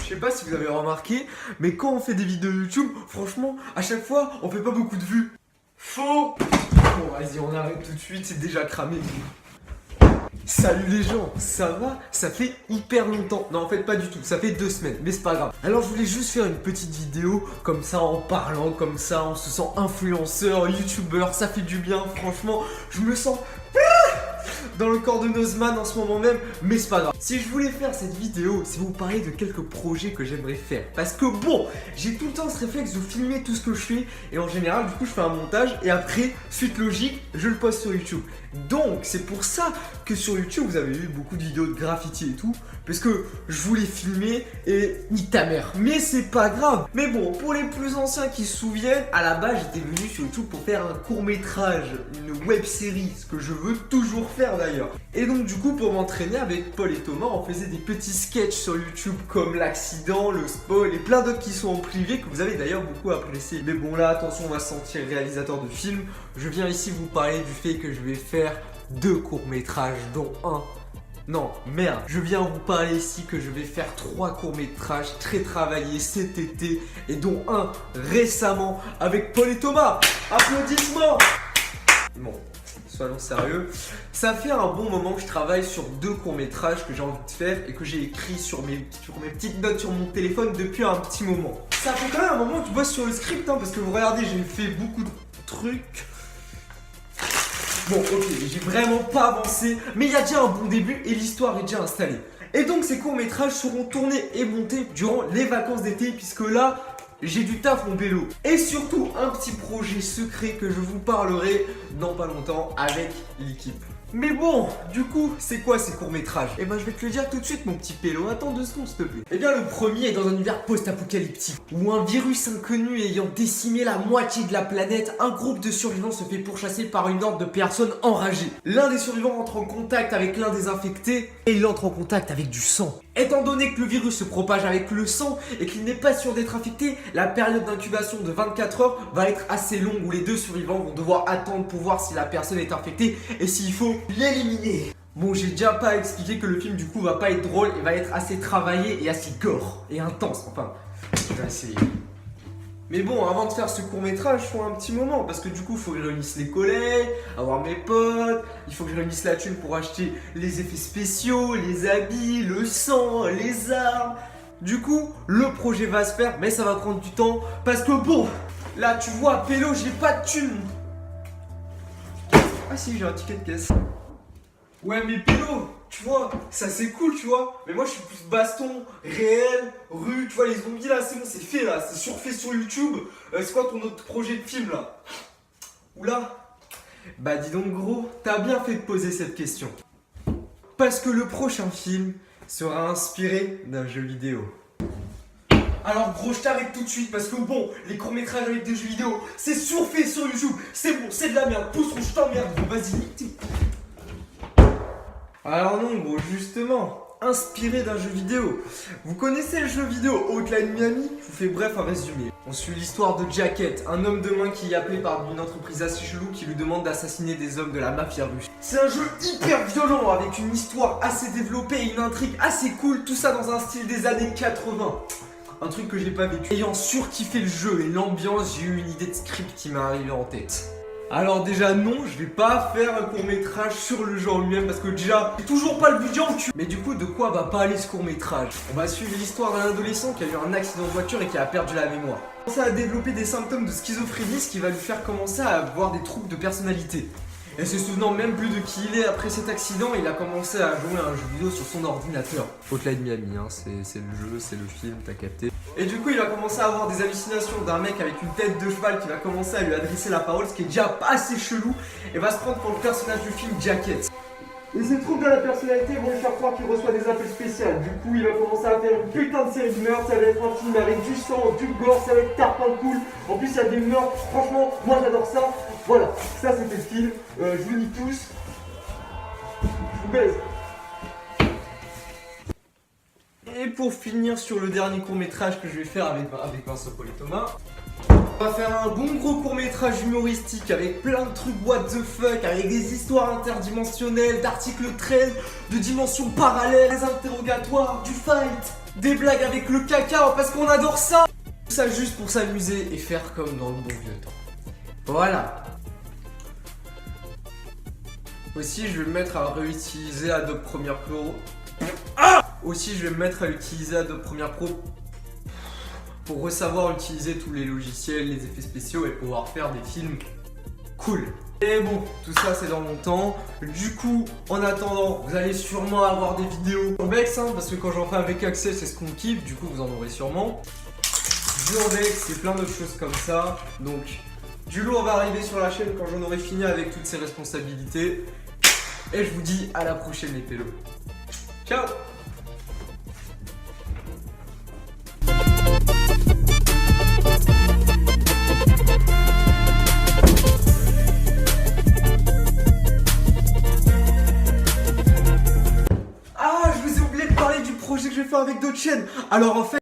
Je sais pas si vous avez remarqué, mais quand on fait des vidéos YouTube, franchement, à chaque fois, on fait pas beaucoup de vues. Faux. Bon, vas-y, on arrête tout de suite, c'est déjà cramé. Salut les gens, ça va? Ça fait hyper longtemps. Non, en fait, pas du tout, ça fait 2 semaines, mais c'est pas grave. Alors, je voulais juste faire une petite vidéo, comme ça, en parlant, comme ça, on se sent influenceur, youtubeur, ça fait du bien, franchement, je me sens dans le corps de Nozman en ce moment même, mais c'est pas grave. Si je voulais faire cette vidéo, c'est vous parler de quelques projets que j'aimerais faire. Parce que bon, j'ai tout le temps ce réflexe de filmer tout ce que je fais, et en général, du coup, je fais un montage, et après, suite logique, je le poste sur YouTube. Donc, c'est pour ça que sur YouTube, vous avez vu beaucoup de vidéos de graffiti et tout, parce que je voulais filmer et nique ta mère. Mais c'est pas grave. Mais bon, pour les plus anciens qui se souviennent, à la base, j'étais venu sur YouTube pour faire un court-métrage, une web-série, ce que je veux toujours faire d'ailleurs. Et donc, du coup, pour m'entraîner avec Paul et Thomas, on faisait des petits sketchs sur YouTube comme l'accident, le spoil et plein d'autres qui sont en privé que vous avez d'ailleurs beaucoup apprécié. Mais bon, là, attention, on va se sentir réalisateur de film. Je viens ici vous parler du fait que je vais faire 2 courts-métrages, dont un. Non, merde, je viens vous parler ici que je vais faire 3 courts-métrages très travaillés cet été et dont un récemment avec Paul et Thomas. Applaudissements. Bon, soyons sérieux. Ça fait un bon moment que je travaille sur 2 courts-métrages que j'ai envie de faire et que j'ai écrit sur mes petites notes sur mon téléphone depuis un petit moment. Ça fait quand même un moment que je bosse sur le script, hein, parce que vous regardez, j'ai fait beaucoup de trucs. Bon, ok, j'ai vraiment pas avancé, mais il y a déjà un bon début et l'histoire est déjà installée. Et donc ces courts-métrages seront tournés et montés durant les vacances d'été, puisque là, j'ai du taf mon vélo. Et surtout, un petit projet secret que je vous parlerai dans pas longtemps avec l'équipe. Mais bon, du coup, c'est quoi ces courts-métrages? Eh ben, je vais te le dire tout de suite, mon petit pélo. Attends 2 secondes, s'il te plaît. Eh bien, le premier est dans un univers post-apocalyptique où un virus inconnu ayant décimé la moitié de la planète, un groupe de survivants se fait pourchasser par une horde de personnes enragées. L'un des survivants entre en contact avec l'un des infectés et il entre en contact avec du sang. Étant donné que le virus se propage avec le sang et qu'il n'est pas sûr d'être infecté, la période d'incubation de 24 heures va être assez longue où les 2 survivants vont devoir attendre pour voir si la personne est infectée et s'il faut l'éliminer. Bon, j'ai déjà pas expliqué que le film du coup va pas être drôle et va être assez travaillé et assez gore et intense, enfin, je vais essayer. Mais bon, avant de faire ce court-métrage, il faut un petit moment parce que du coup, il faut que je réunisse les collègues, avoir mes potes, il faut que je réunisse la thune pour acheter les effets spéciaux, les habits, le sang, les armes. Du coup, le projet va se faire, mais ça va prendre du temps parce que bon, là, tu vois, pélo, j'ai pas de thune. Ah si, j'ai un ticket de caisse. Ouais, mais pélo, tu vois, ça c'est cool, tu vois. Mais moi je suis plus baston, réel, rue, tu vois, les zombies là, c'est bon, c'est fait là, c'est surfait sur YouTube. C'est quoi ton autre projet de film là? Oula. Bah dis donc gros, t'as bien fait de poser cette question. Parce que le prochain film sera inspiré d'un jeu vidéo. Alors gros, je t'arrête tout de suite parce que bon, les courts-métrages avec des jeux vidéo, c'est surfait sur YouTube. C'est bon, c'est de la merde, pouce rouge, je t'emmerde, vas-y, nique. Alors non gros, justement, inspiré d'un jeu vidéo. Vous connaissez le jeu vidéo Hotline Miami? Je vous fais bref un résumé. On suit l'histoire de Jacket, un homme de main qui est appelé par une entreprise assez chelou qui lui demande d'assassiner des hommes de la mafia russe. C'est un jeu hyper violent avec une histoire assez développée et une intrigue assez cool, tout ça dans un style des années 80. Un truc que j'ai pas vécu. Ayant surkiffé le jeu et l'ambiance, j'ai eu une idée de script qui m'est arrivée en tête. Alors déjà non, je vais pas faire un court-métrage sur le jeu en lui-même parce que déjà, j'ai toujours pas le budget en cul. Mais du coup, de quoi va parler ce court-métrage? On va suivre l'histoire d'un adolescent qui a eu un accident de voiture et qui a perdu la mémoire. Il commence à développer des symptômes de schizophrénie, ce qui va lui faire commencer à avoir des troubles de personnalité. Et se souvenant même plus de qui il est après cet accident, il a commencé à jouer à un jeu vidéo sur son ordinateur. Hotline Miami, hein, c'est le jeu, c'est le film, t'as capté. Et du coup, il va commencer à avoir des hallucinations d'un mec avec une tête de cheval qui va commencer à lui adresser la parole, ce qui est déjà pas assez chelou, et va se prendre pour le personnage du film Jacket. Et ces troubles de la personnalité vont lui faire croire qu'il reçoit des appels spéciaux. Du coup, il va commencer à faire une putain de série de meurtres. Ça va être un film avec du sang, du gore, ça va être tarpin cool. En plus, il y a des meurtres. Franchement, moi j'adore ça. Voilà, ça c'était le film. Je vous dis tous. Je vous baise. Et pour finir sur le dernier court-métrage que je vais faire avec Vincent, Paul et Thomas, on va faire un bon gros court-métrage humoristique avec plein de trucs what the fuck, avec des histoires interdimensionnelles, d'articles 13, de dimensions parallèles, des interrogatoires, du fight. des blagues avec le caca parce qu'on adore ça. Tout ça juste pour s'amuser et faire comme dans le bon vieux temps. Voilà. Aussi, je vais me mettre à réutiliser Adobe Premiere Pro. Aussi, je vais me mettre à utiliser Adobe Premiere Pro pour savoir utiliser tous les logiciels, les effets spéciaux et pouvoir faire des films cool. Et bon, tout ça c'est dans mon temps. Du coup, en attendant, vous allez sûrement avoir des vidéos urbex, hein, parce que quand j'en fais avec Axel, c'est ce qu'on kiffe. Du coup, vous en aurez sûrement. Du urbex, c'est plein d'autres choses comme ça. Donc, du lourd va arriver sur la chaîne quand j'en aurai fini avec toutes ces responsabilités. Et je vous dis à la prochaine les pélos. Ciao! Ah, je vous ai oublié de parler du projet que je vais faire avec d'autres chaînes. Alors en fait,